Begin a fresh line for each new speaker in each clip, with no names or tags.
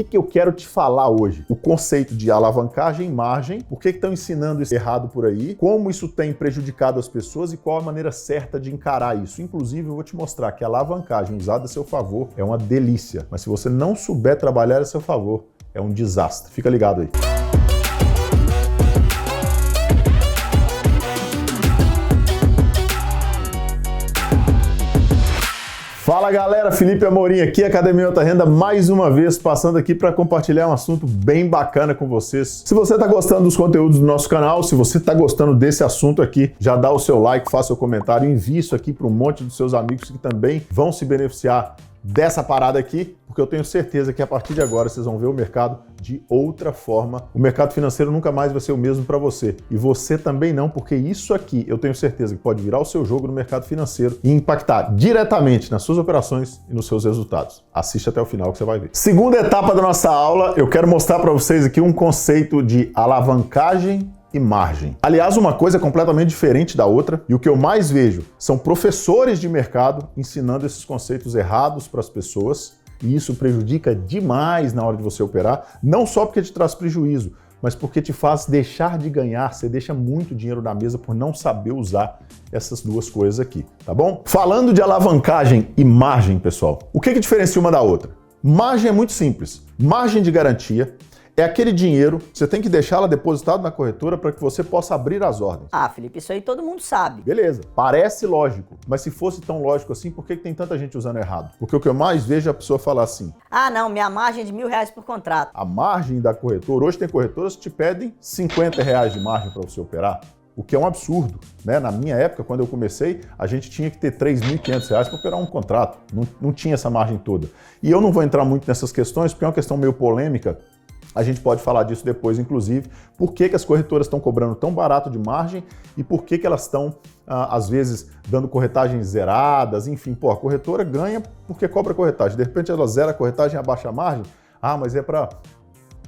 que eu quero te falar hoje? O conceito de alavancagem e margem, por que estão ensinando isso errado por aí, como isso tem prejudicado as pessoas e qual a maneira certa de encarar isso. Inclusive, eu vou te mostrar que a alavancagem usada a seu favor é uma delícia, mas se você não souber trabalhar a seu favor, é um desastre. Fica ligado aí. Fala galera, Felipe Amorim aqui, Academia Alta Renda, mais uma vez passando aqui para compartilhar um assunto bem bacana com vocês. Se você está gostando dos conteúdos do nosso canal, se você está gostando desse assunto aqui, já dá o seu like, faça seu comentário, envie isso aqui para um monte dos seus amigos que também vão se beneficiar dessa parada aqui, porque eu tenho certeza que a partir de agora vocês vão ver o mercado de outra forma. O mercado financeiro nunca mais vai ser o mesmo para você. E você também não, porque isso aqui eu tenho certeza que pode virar o seu jogo no mercado financeiro e impactar diretamente nas suas operações e nos seus resultados. Assiste até o final que você vai ver. Segunda etapa da nossa aula, eu quero mostrar para vocês aqui um conceito de alavancagem e margem. Aliás, uma coisa completamente diferente da outra, e o que eu mais vejo são professores de mercado ensinando esses conceitos errados para as pessoas, e isso prejudica demais na hora de você operar, não só porque te traz prejuízo, mas porque te faz deixar de ganhar, você deixa muito dinheiro na mesa por não saber usar essas duas coisas aqui, tá bom? Falando de alavancagem e margem, pessoal, o que diferencia uma da outra? Margem é muito simples, margem de garantia é aquele dinheiro que você tem que deixar lá depositado na corretora para que você possa abrir as ordens.
Ah, Felipe, isso aí todo mundo sabe.
Beleza, parece lógico, mas se fosse tão lógico assim, por que tem tanta gente usando errado? Porque o que eu mais vejo é a pessoa falar assim:
ah, não, minha margem é de R$1.000 por contrato.
A margem da corretora, hoje tem corretoras que te pedem R$50 de margem para você operar, o que é um absurdo, né? Na minha época, quando eu comecei, a gente tinha que ter R$3.500 para operar um contrato, não tinha essa margem toda. E eu não vou entrar muito nessas questões, porque é uma questão meio polêmica. A gente pode falar disso depois, inclusive, por que as corretoras estão cobrando tão barato de margem e por que elas estão, às vezes, dando corretagens zeradas, enfim. Pô, a corretora ganha porque cobra corretagem. De repente ela zera a corretagem e abaixa a margem. Ah, mas é para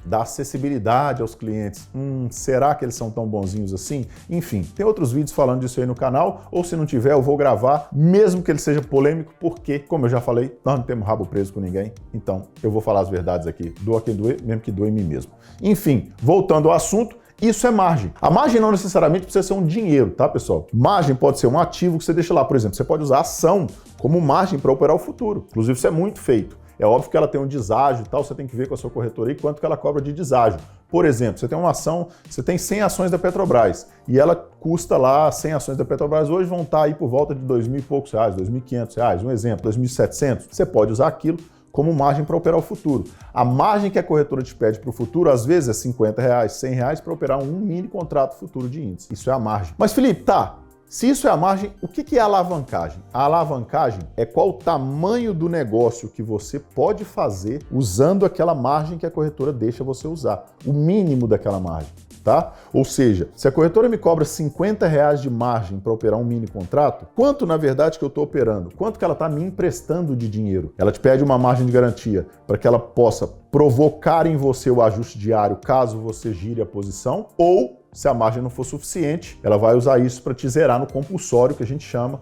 dar acessibilidade aos clientes. Será que eles são tão bonzinhos assim? Enfim, tem outros vídeos falando disso aí no canal, ou se não tiver, eu vou gravar, mesmo que ele seja polêmico, porque, como eu já falei, nós não temos rabo preso com ninguém, então eu vou falar as verdades aqui, doa quem doer, mesmo que doa em mim mesmo. Enfim, voltando ao assunto, isso é margem. A margem não necessariamente precisa ser um dinheiro, tá, pessoal? Margem pode ser um ativo que você deixa lá, por exemplo, você pode usar ação como margem para operar o futuro, inclusive isso é muito feito. É óbvio que ela tem um deságio e tal, você tem que ver com a sua corretora aí quanto que ela cobra de deságio. Por exemplo, você tem uma ação, você tem 100 ações da Petrobras e ela custa lá, 100 ações da Petrobras hoje vão estar aí por volta de R$2.000 e poucos, R$2.500, um exemplo, R$2.700. Você pode usar aquilo como margem para operar o futuro. A margem que a corretora te pede para o futuro, às vezes é R$50, R$100 para operar um mini contrato futuro de índice. Isso é a margem. Mas Felipe, tá. Se isso é a margem, o que é a alavancagem? A alavancagem é qual o tamanho do negócio que você pode fazer usando aquela margem que a corretora deixa você usar. O mínimo daquela margem, tá? Ou seja, se a corretora me cobra R$50 de margem para operar um mini contrato, quanto na verdade que eu estou operando? Quanto que ela está me emprestando de dinheiro? Ela te pede uma margem de garantia para que ela possa provocar em você o ajuste diário caso você gire a posição, ou se a margem não for suficiente, ela vai usar isso para te zerar no compulsório, que a gente chama,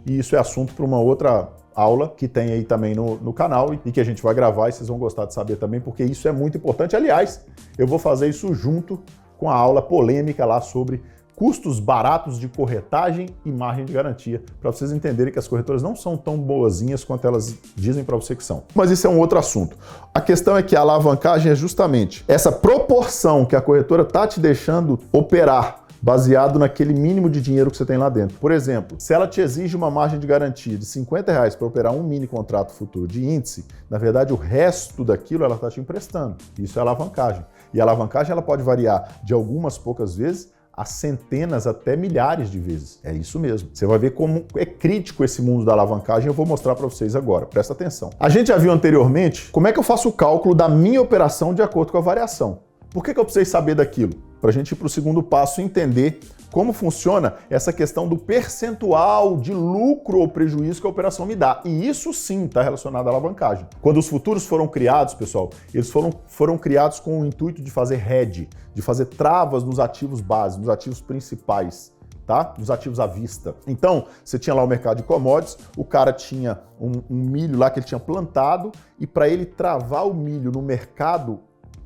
e isso é assunto para uma outra aula que tem aí também no canal e que a gente vai gravar e vocês vão gostar de saber também, porque isso é muito importante. Aliás, eu vou fazer isso junto com a aula polêmica lá sobre custos baratos de corretagem e margem de garantia, para vocês entenderem que as corretoras não são tão boazinhas quanto elas dizem para você que são. Mas isso é um outro assunto. A questão é que a alavancagem é justamente essa proporção que a corretora está te deixando operar baseado naquele mínimo de dinheiro que você tem lá dentro. Por exemplo, se ela te exige uma margem de garantia de R$50 para operar um mini contrato futuro de índice, na verdade o resto daquilo ela está te emprestando. Isso é alavancagem. E a alavancagem ela pode variar de algumas poucas vezes a centenas até milhares de vezes. É isso mesmo. Você vai ver como é crítico esse mundo da alavancagem. Eu vou mostrar para vocês agora. Presta atenção. A gente já viu anteriormente como é que eu faço o cálculo da minha operação de acordo com a variação. Por que eu precisei saber daquilo? Para a gente ir para o segundo passo e entender como funciona essa questão do percentual de lucro ou prejuízo que a operação me dá. E isso sim está relacionado à alavancagem. Quando os futuros foram criados, pessoal, eles foram criados com o intuito de fazer hedge, de fazer travas nos ativos básicos, nos ativos principais. tá? Dos ativos à vista. Então, você tinha lá o mercado de commodities, o cara tinha um milho lá que ele tinha plantado e para ele travar o milho no mercado,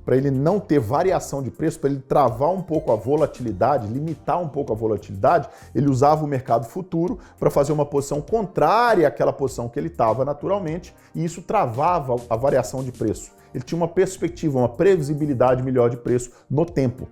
para ele não ter variação de preço, para ele travar um pouco a volatilidade, limitar um pouco a volatilidade, ele usava o mercado futuro para fazer uma posição contrária àquela posição que ele estava naturalmente, e isso travava a variação de preço. Ele tinha uma perspectiva, uma previsibilidade melhor de preço no tempo.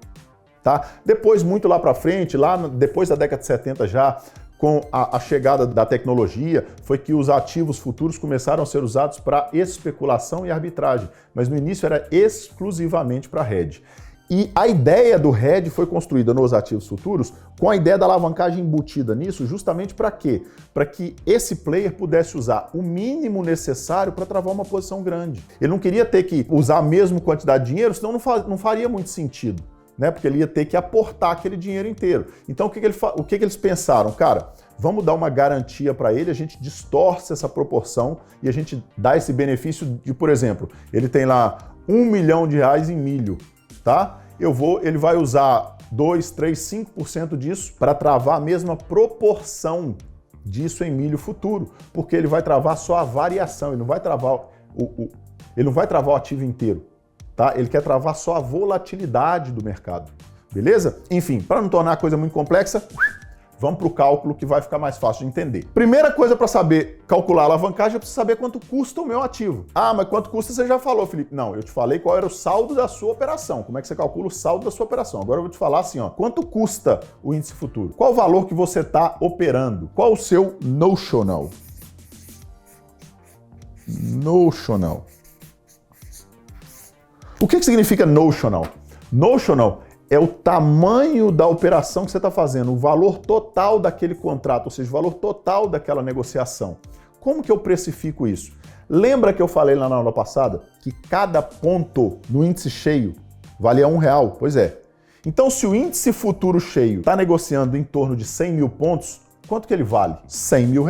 Tá? Depois, muito lá para frente, depois da década de 70 já, com a chegada da tecnologia, foi que os ativos futuros começaram a ser usados para especulação e arbitragem, mas no início era exclusivamente para hedge. E a ideia do hedge foi construída nos ativos futuros com a ideia da alavancagem embutida nisso, justamente para quê? Para que esse player pudesse usar o mínimo necessário para travar uma posição grande. Ele não queria ter que usar a mesma quantidade de dinheiro, senão não faria muito sentido. Né? Porque ele ia ter que aportar aquele dinheiro inteiro. Então, o que eles pensaram? Cara, vamos dar uma garantia para ele, a gente distorce essa proporção e a gente dá esse benefício de, por exemplo, ele tem lá R$1 milhão em milho, tá? Ele vai usar 2, 3, 5% disso para travar a mesma proporção disso em milho futuro, porque ele vai travar só a variação, ele não vai travar o ativo inteiro. Tá? Ele quer travar só a volatilidade do mercado, beleza? Enfim, para não tornar a coisa muito complexa, vamos para o cálculo que vai ficar mais fácil de entender. Primeira coisa para saber calcular a alavancagem, eu preciso saber quanto custa o meu ativo. Ah, mas quanto custa você já falou, Felipe. Não, eu te falei qual era o saldo da sua operação. Como é que você calcula o saldo da sua operação? Agora eu vou te falar assim, ó, quanto custa o índice futuro? Qual o valor que você está operando? Qual o seu notional? Notional. O que significa notional? Notional é o tamanho da operação que você está fazendo, o valor total daquele contrato, ou seja, o valor total daquela negociação. Como que eu precifico isso? Lembra que eu falei lá na aula passada que cada ponto no índice cheio valia R$1? Pois é. Então, se o índice futuro cheio está negociando em torno de 100 mil pontos, quanto que ele vale? R$100 mil.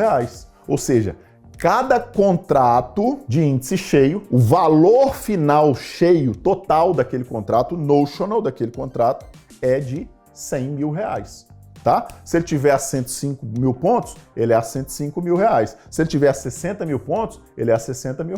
Ou seja, cada contrato de índice cheio, o valor final cheio total daquele contrato, notional daquele contrato, é de R$100 mil, tá? Se ele tiver a 105 mil pontos, ele é a R$105 mil. Se ele tiver a 60 mil pontos, ele é a R$60 mil.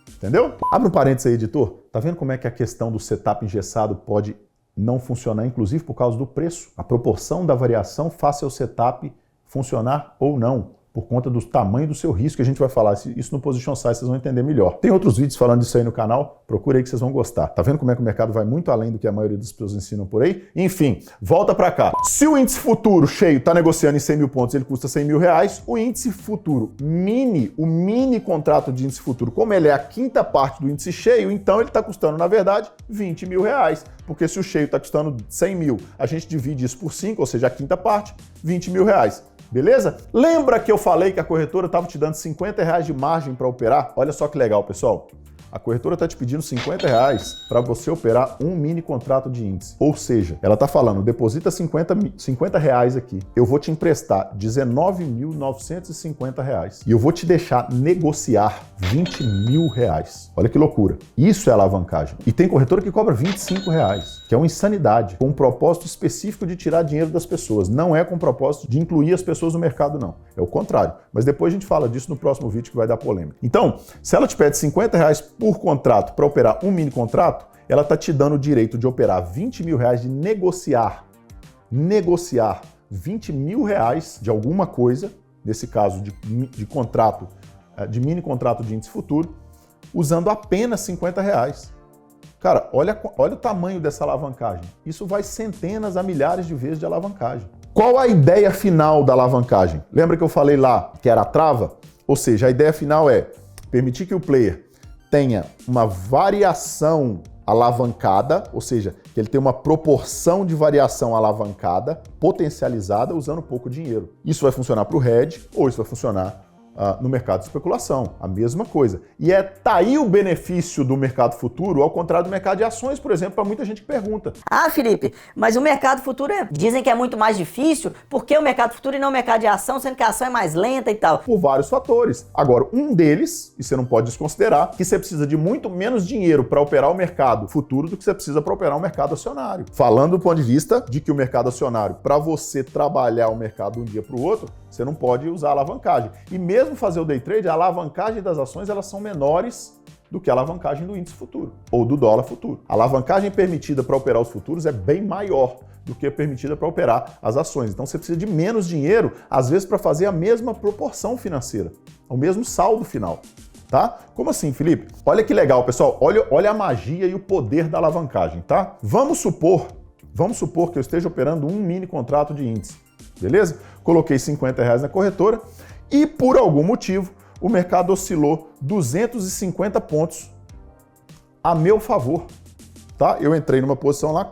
Entendeu? Abre um parênteses aí, editor. Tá vendo como é que a questão do setup engessado pode não funcionar, inclusive por causa do preço? A proporção da variação faça o setup funcionar ou não, por conta do tamanho do seu risco, que a gente vai falar isso no Position Size, vocês vão entender melhor. Tem outros vídeos falando disso aí no canal, procura aí que vocês vão gostar. Tá vendo como é que o mercado vai muito além do que a maioria das pessoas ensinam por aí? Enfim, volta para cá. Se o índice futuro cheio está negociando em 100 mil pontos, ele custa R$100 mil, o índice futuro o mini contrato de índice futuro, como ele é a quinta parte do índice cheio, então ele está custando, na verdade, R$20 mil. Porque se o cheio está custando 100 mil, a gente divide isso por 5, ou seja, a quinta parte, R$20 mil. Beleza? Lembra que eu falei que a corretora estava te dando R$50 de margem para operar? Olha só que legal, pessoal. A corretora está te pedindo R$50 para você operar um mini contrato de índice. Ou seja, ela está falando, deposita R$50 aqui. Eu vou te emprestar R$19.950 e eu vou te deixar negociar R$20 mil. Olha que loucura. Isso é alavancagem. E tem corretora que cobra R$25, que é uma insanidade, com um propósito específico de tirar dinheiro das pessoas. Não é com o propósito de incluir as pessoas no mercado, não. É o contrário. Mas depois a gente fala disso no próximo vídeo que vai dar polêmica. Então, se ela te pede R$50 por contrato para operar um mini contrato, ela está te dando o direito de operar R$20 mil, de negociar R$20 mil de alguma coisa, nesse caso de contrato, de mini contrato de índice futuro, usando apenas R$50. Cara, olha o tamanho dessa alavancagem. Isso vai centenas a milhares de vezes de alavancagem. Qual a ideia final da alavancagem? Lembra que eu falei lá que era a trava? Ou seja, a ideia final é permitir que o player tenha uma variação alavancada, ou seja, que ele tenha uma proporção de variação alavancada, potencializada, usando pouco dinheiro. Isso vai funcionar para o hedge ou isso vai funcionar no mercado de especulação, a mesma coisa. E tá aí o benefício do mercado futuro, ao contrário do mercado de ações, por exemplo, para muita gente que pergunta.
Ah, Felipe, mas o mercado futuro dizem que é muito mais difícil, por que o mercado futuro e não o mercado de ação, sendo que a ação é mais lenta e tal?
Por vários fatores. Agora, um deles, e você não pode desconsiderar, que você precisa de muito menos dinheiro para operar o mercado futuro do que você precisa para operar o mercado acionário. Falando do ponto de vista de que o mercado acionário, para você trabalhar o mercado de um dia para o outro, você não pode usar alavancagem. E mesmo fazer o day trade, a alavancagem das ações elas são menores do que a alavancagem do índice futuro ou do dólar futuro. A alavancagem permitida para operar os futuros é bem maior do que a permitida para operar as ações. Então você precisa de menos dinheiro, às vezes, para fazer a mesma proporção financeira, o mesmo saldo final. Tá? Como assim, Felipe? Olha que legal, pessoal. Olha a magia e o poder da alavancagem, tá? Vamos supor que eu esteja operando um mini contrato de índice, beleza? Coloquei R$50 na corretora e, por algum motivo, o mercado oscilou 250 pontos a meu favor, tá? Eu entrei numa posição lá,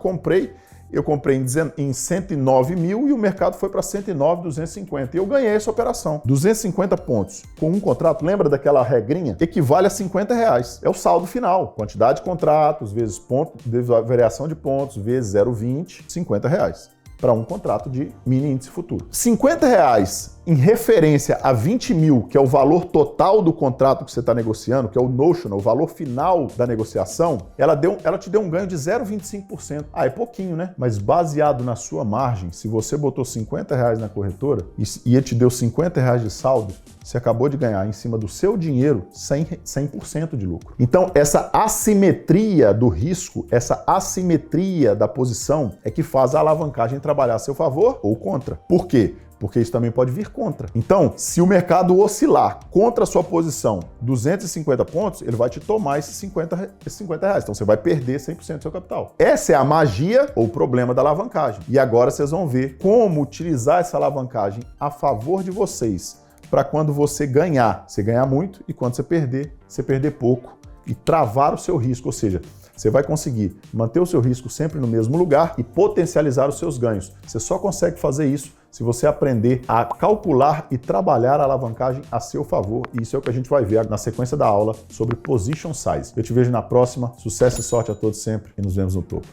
eu comprei em 109 mil e o mercado foi para 109,250 e eu ganhei essa operação. 250 pontos com um contrato, lembra daquela regrinha? Equivale a R$50. É o saldo final. Quantidade de contratos, vezes ponto, variação de pontos, vezes 0,20, R$50 para um contrato de mini índice futuro. R$50 em referência a 20 mil, que é o valor total do contrato que você está negociando, que é o notional, o valor final da negociação, ela te deu um ganho de 0,25%. Ah, é pouquinho, né? Mas baseado na sua margem, se você botou R$50 na corretora e ele te deu R$50 de saldo, você acabou de ganhar em cima do seu dinheiro 100% de lucro. Então, essa assimetria do risco, essa assimetria da posição é que faz a alavancagem trabalhar a seu favor ou contra. Por quê? Porque isso também pode vir contra. Então, se o mercado oscilar contra a sua posição 250 pontos, ele vai te tomar esses R$50. Então, você vai perder 100% do seu capital. Essa é a magia ou problema da alavancagem. E agora vocês vão ver como utilizar essa alavancagem a favor de vocês para quando você ganhar muito e quando você perder pouco e travar o seu risco, ou seja, você vai conseguir manter o seu risco sempre no mesmo lugar e potencializar os seus ganhos. Você só consegue fazer isso se você aprender a calcular e trabalhar a alavancagem a seu favor. E isso é o que a gente vai ver na sequência da aula sobre Position Size. Eu te vejo na próxima. Sucesso e sorte a todos sempre e nos vemos no topo.